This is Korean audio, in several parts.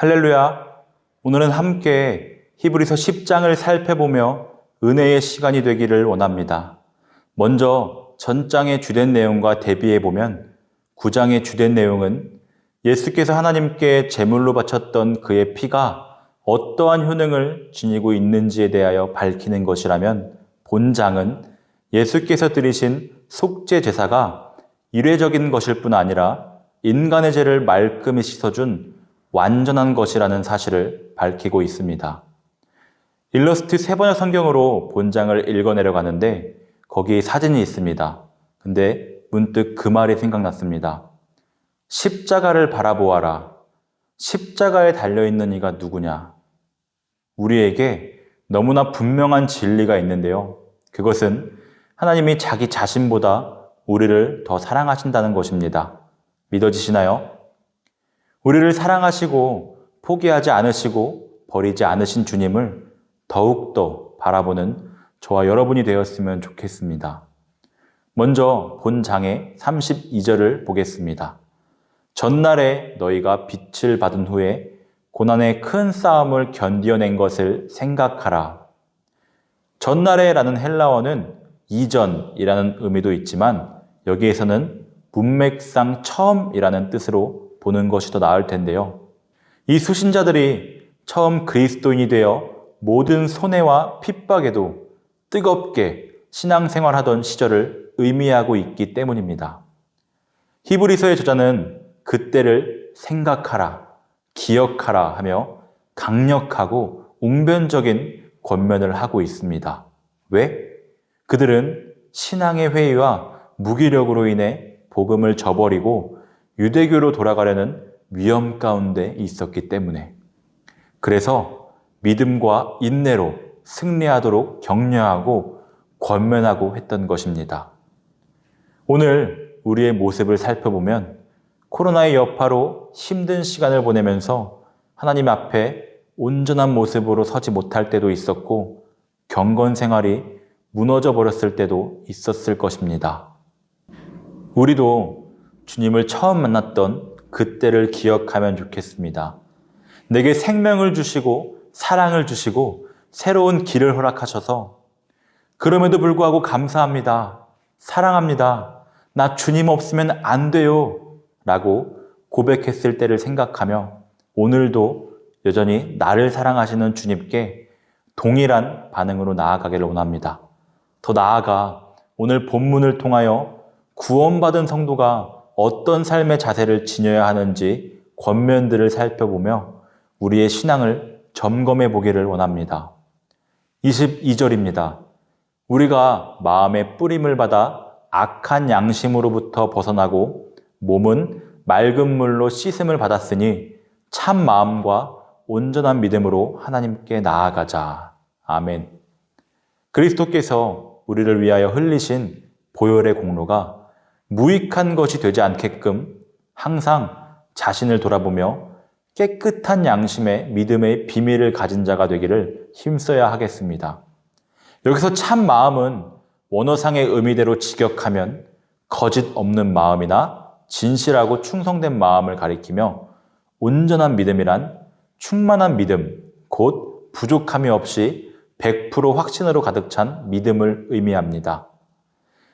할렐루야! 오늘은 함께 히브리서 10장을 살펴보며 은혜의 시간이 되기를 원합니다. 먼저 전장의 주된 내용과 대비해보면 9장의 주된 내용은 예수께서 하나님께 제물로 바쳤던 그의 피가 어떠한 효능을 지니고 있는지에 대하여 밝히는 것이라면, 본장은 예수께서 드리신 속죄 제사가 이례적인 것일 뿐 아니라 인간의 죄를 말끔히 씻어준 완전한 것이라는 사실을 밝히고 있습니다. 일러스트 세번역 성경으로 본장을 읽어내려가는데 거기 사진이 있습니다. 근데 문득 그 말이 생각났습니다. 십자가를 바라보아라. 십자가에 달려있는 이가 누구냐? 우리에게 너무나 분명한 진리가 있는데요. 그것은 하나님이 자기 자신보다 우리를 더 사랑하신다는 것입니다. 믿어지시나요? 우리를 사랑하시고 포기하지 않으시고 버리지 않으신 주님을 더욱더 바라보는 저와 여러분이 되었으면 좋겠습니다. 먼저 본장의 32절을 보겠습니다. 전날에 너희가 빛을 받은 후에 고난의 큰 싸움을 견디어낸 것을 생각하라. 전날에라는 헬라어는 이전이라는 의미도 있지만 여기에서는 문맥상 처음이라는 뜻으로 보는 것이 더 나을 텐데요. 이 수신자들이 처음 그리스도인이 되어 모든 손해와 핍박에도 뜨겁게 신앙생활하던 시절을 의미하고 있기 때문입니다. 히브리서의 저자는 그때를 생각하라, 기억하라 하며 강력하고 웅변적인 권면을 하고 있습니다. 왜? 그들은 신앙의 회의와 무기력으로 인해 복음을 저버리고 유대교로 돌아가려는 위험 가운데 있었기 때문에, 그래서 믿음과 인내로 승리하도록 격려하고 권면하고 했던 것입니다. 오늘 우리의 모습을 살펴보면 코로나의 여파로 힘든 시간을 보내면서 하나님 앞에 온전한 모습으로 서지 못할 때도 있었고 경건 생활이 무너져 버렸을 때도 있었을 것입니다. 우리도 주님을 처음 만났던 그때를 기억하면 좋겠습니다. 내게 생명을 주시고 사랑을 주시고 새로운 길을 허락하셔서 그럼에도 불구하고 감사합니다. 사랑합니다. 나 주님 없으면 안 돼요. 라고 고백했을 때를 생각하며 오늘도 여전히 나를 사랑하시는 주님께 동일한 반응으로 나아가기를 원합니다. 더 나아가 오늘 본문을 통하여 구원받은 성도가 어떤 삶의 자세를 지녀야 하는지 권면들을 살펴보며 우리의 신앙을 점검해 보기를 원합니다. 22절입니다. 우리가 마음의 뿌림을 받아 악한 양심으로부터 벗어나고 몸은 맑은 물로 씻음을 받았으니 참 마음과 온전한 믿음으로 하나님께 나아가자. 아멘. 그리스도께서 우리를 위하여 흘리신 보혈의 공로가 무익한 것이 되지 않게끔 항상 자신을 돌아보며 깨끗한 양심의 믿음의 비밀을 가진 자가 되기를 힘써야 하겠습니다. 여기서 참 마음은 원어상의 의미대로 직역하면 거짓 없는 마음이나 진실하고 충성된 마음을 가리키며 온전한 믿음이란 충만한 믿음, 곧 부족함이 없이 100% 확신으로 가득 찬 믿음을 의미합니다.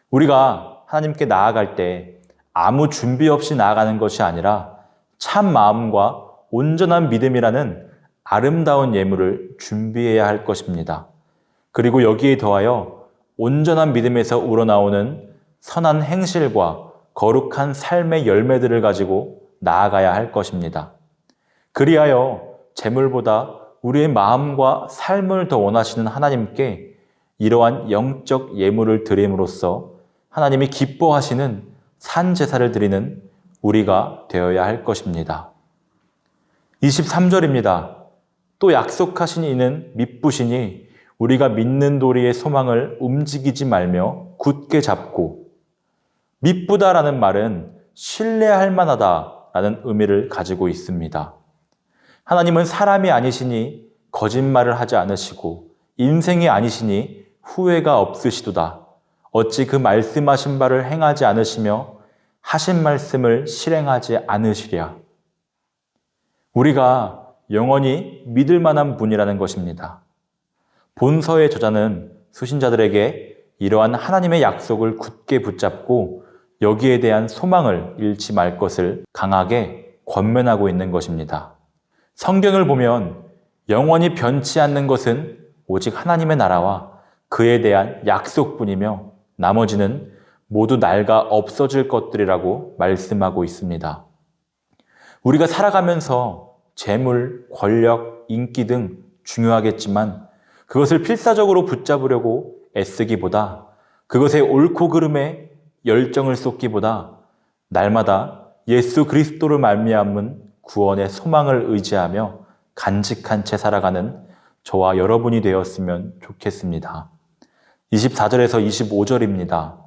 우리가 하나님께 나아갈 때 아무 준비 없이 나아가는 것이 아니라 참 마음과 온전한 믿음이라는 아름다운 예물을 준비해야 할 것입니다. 그리고 여기에 더하여 온전한 믿음에서 우러나오는 선한 행실과 거룩한 삶의 열매들을 가지고 나아가야 할 것입니다. 그리하여 재물보다 우리의 마음과 삶을 더 원하시는 하나님께 이러한 영적 예물을 드림으로써 하나님이 기뻐하시는 산 제사를 드리는 우리가 되어야 할 것입니다. 23절입니다. 또 약속하신 이는 미쁘시니 우리가 믿는 도리의 소망을 움직이지 말며 굳게 잡고, 미쁘다라는 말은 신뢰할 만하다라는 의미를 가지고 있습니다. 하나님은 사람이 아니시니 거짓말을 하지 않으시고 인생이 아니시니 후회가 없으시도다. 어찌 그 말씀하신 바를 행하지 않으시며 하신 말씀을 실행하지 않으시랴. 우리가 영원히 믿을 만한 분이라는 것입니다. 본서의 저자는 수신자들에게 이러한 하나님의 약속을 굳게 붙잡고 여기에 대한 소망을 잃지 말 것을 강하게 권면하고 있는 것입니다. 성경을 보면 영원히 변치 않는 것은 오직 하나님의 나라와 그에 대한 약속뿐이며 나머지는 모두 낡아 없어질 것들이라고 말씀하고 있습니다. 우리가 살아가면서 재물, 권력, 인기 등 중요하겠지만 그것을 필사적으로 붙잡으려고 애쓰기보다 그것의 옳고 그름에 열정을 쏟기보다 날마다 예수 그리스도를 말미암은 구원의 소망을 의지하며 간직한 채 살아가는 저와 여러분이 되었으면 좋겠습니다. 24절에서 25절입니다.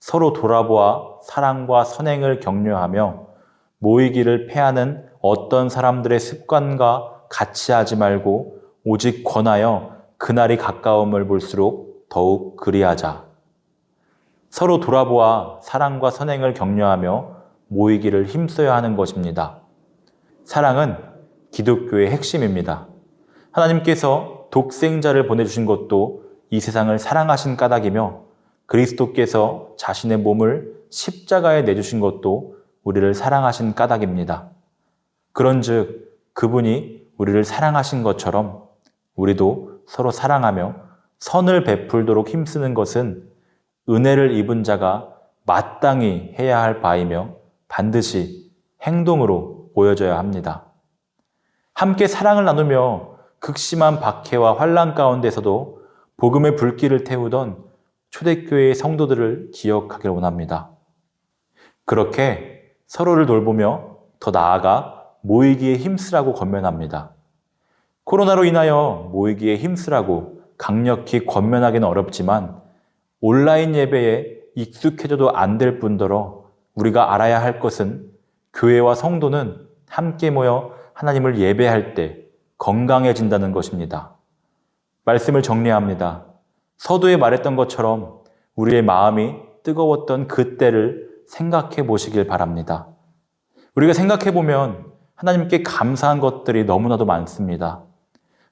서로 돌아보아 사랑과 선행을 격려하며 모이기를 패하는 어떤 사람들의 습관과 같이 하지 말고 오직 권하여 그날이 가까움을 볼수록 더욱 그리하자. 서로 돌아보아 사랑과 선행을 격려하며 모이기를 힘써야 하는 것입니다. 사랑은 기독교의 핵심입니다. 하나님께서 독생자를 보내주신 것도 이 세상을 사랑하신 까닭이며 그리스도께서 자신의 몸을 십자가에 내주신 것도 우리를 사랑하신 까닭입니다. 그런즉 그분이 우리를 사랑하신 것처럼 우리도 서로 사랑하며 선을 베풀도록 힘쓰는 것은 은혜를 입은 자가 마땅히 해야 할 바이며 반드시 행동으로 보여져야 합니다. 함께 사랑을 나누며 극심한 박해와 환난 가운데서도 복음의 불길을 태우던 초대교회의 성도들을 기억하길 원합니다. 그렇게 서로를 돌보며 더 나아가 모이기에 힘쓰라고 권면합니다. 코로나로 인하여 모이기에 힘쓰라고 강력히 권면하기는 어렵지만 온라인 예배에 익숙해져도 안 될 뿐더러 우리가 알아야 할 것은 교회와 성도는 함께 모여 하나님을 예배할 때 건강해진다는 것입니다. 말씀을 정리합니다. 서두에 말했던 것처럼 우리의 마음이 뜨거웠던 그때를 생각해 보시길 바랍니다. 우리가 생각해 보면 하나님께 감사한 것들이 너무나도 많습니다.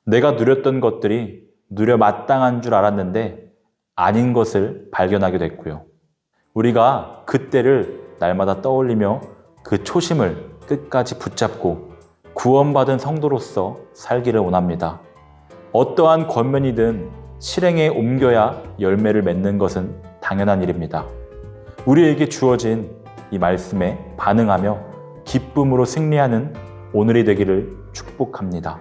내가 누렸던 것들이 누려 마땅한 줄 알았는데 아닌 것을 발견하게 됐고요. 우리가 그때를 날마다 떠올리며 그 초심을 끝까지 붙잡고 구원받은 성도로서 살기를 원합니다. 어떠한 권면이든 실행에 옮겨야 열매를 맺는 것은 당연한 일입니다. 우리에게 주어진 이 말씀에 반응하며 기쁨으로 승리하는 오늘이 되기를 축복합니다.